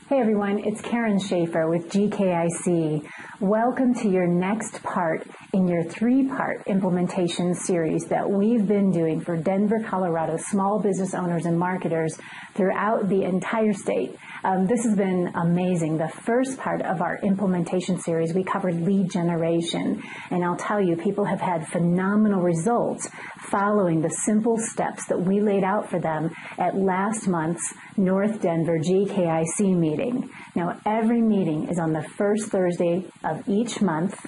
Hey everyone, it's Karen Schaefer with GKIC. Welcome to your next part in your three-part implementation series that we've been doing for Denver, Colorado small business owners and marketers throughout the entire state. This has been amazing. The first part of our implementation series, we covered lead generation, and I'll tell you, people have had phenomenal results following the simple steps that we laid out for them at last month's North Denver GKIC meeting. Now, every meeting is on the first Thursday of each month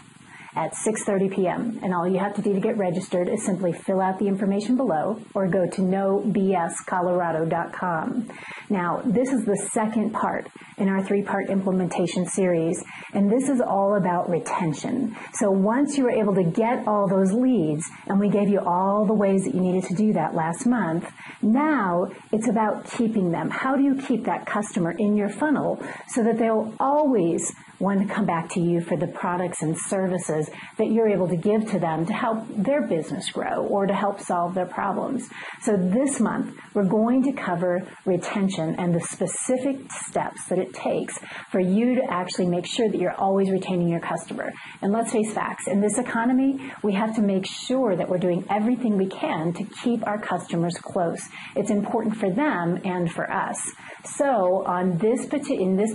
at 6:30 p.m. And all you have to do to get registered is simply fill out the information below or go to nobscolorado.com. Now, this is the second part in our three-part implementation series, and this is all about retention. So once you were able to get all those leads, and we gave you all the ways that you needed to do that last month, now it's about keeping them. How do you keep that customer in your funnel so that they'll always want to come back to you for the products and services that you're able to give to them to help their business grow or to help solve their problems? So this month, we're going to cover retention and the specific steps that it takes for you to actually make sure that you're always retaining your customer. And let's face facts, in this economy, we have to make sure that we're doing everything we can to keep our customers close. It's important for them and for us. So in this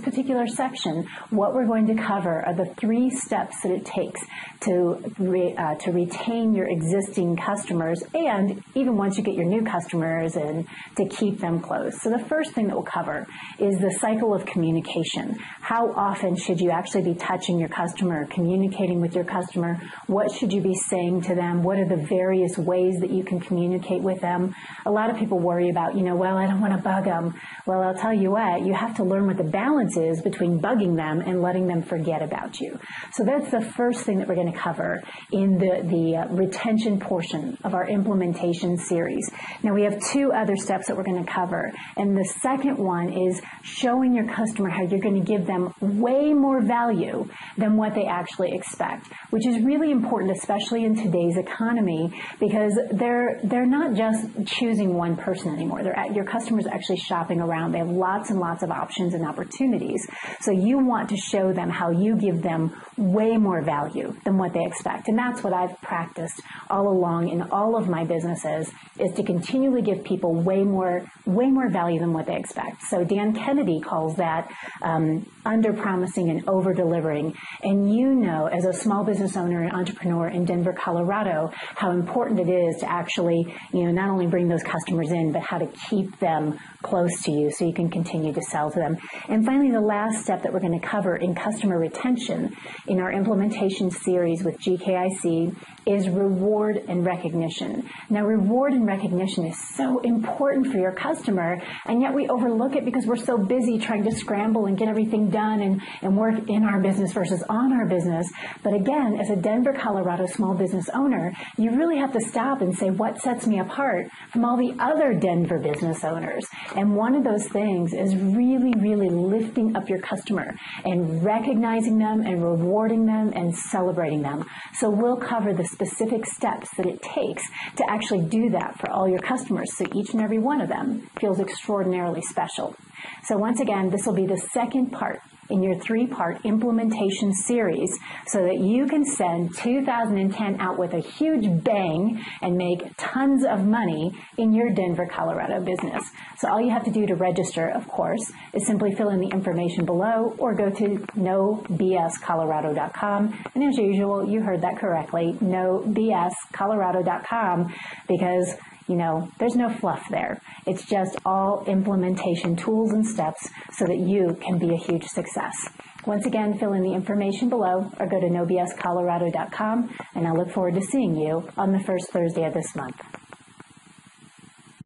particular section, what we're going to cover are the 3 steps that it takes to retain your existing customers, and even once you get your new customers, and to keep them close. So the first thing that we'll cover is the cycle of communication. How often should you actually be touching your customer, communicating with your customer? What should you be saying to them? What are the various ways that you can communicate with them? A lot of people worry about, well, I don't want to bug them. Well, I'll tell you what, you have to learn what the balance is between bugging them and letting them forget about you. So that's the first thing that we're going to cover in the retention portion of our implementation series. Now, we have 2 other steps that we're going to cover, and the second one is showing your customer how you're going to give them way more value than what they actually expect, which is really important, especially in today's economy, because they're not just choosing one person anymore. Your customers are actually shopping around. They have lots and lots of options and opportunities. So you want to show them how you give them way more value than what they expect. And that's what I've practiced all along in all of my businesses, is to continually give people way more value than what they expect. So Dan Kennedy calls that under-promising and over-delivering. And as a small business owner and entrepreneur in Denver, Colorado, how important it is to actually, not only bring those customers in, but how to keep them close to you so you can continue to sell to them. And finally, the last step that we're going to cover in customer retention in our implementation series with GKIC is reward and recognition. Now, reward and recognition is so important for your customer, and yet we overlook it because we're so busy trying to scramble and get everything done and work in our business versus on our business. But again, as a Denver, Colorado small business owner, you really have to stop and say, what sets me apart from all the other Denver business owners? And one of those things is really, really lifting up your customer and recognizing them and rewarding them and celebrating them. So we'll cover the specific steps that it takes to actually do that for all your customers, so each and every one of them feels extraordinarily special. So once again, this will be the second part in your 3-part implementation series so that you can send 2010 out with a huge bang and make tons of money in your Denver, Colorado business. So all you have to do to register, of course, is simply fill in the information below or go to nobscolorado.com. And as usual, you heard that correctly, nobscolorado.com, because there's no fluff there. It's just all implementation tools and steps so that you can be a huge success. Once again, fill in the information below or go to nobscolorado.com, and I look forward to seeing you on the first Thursday of this month.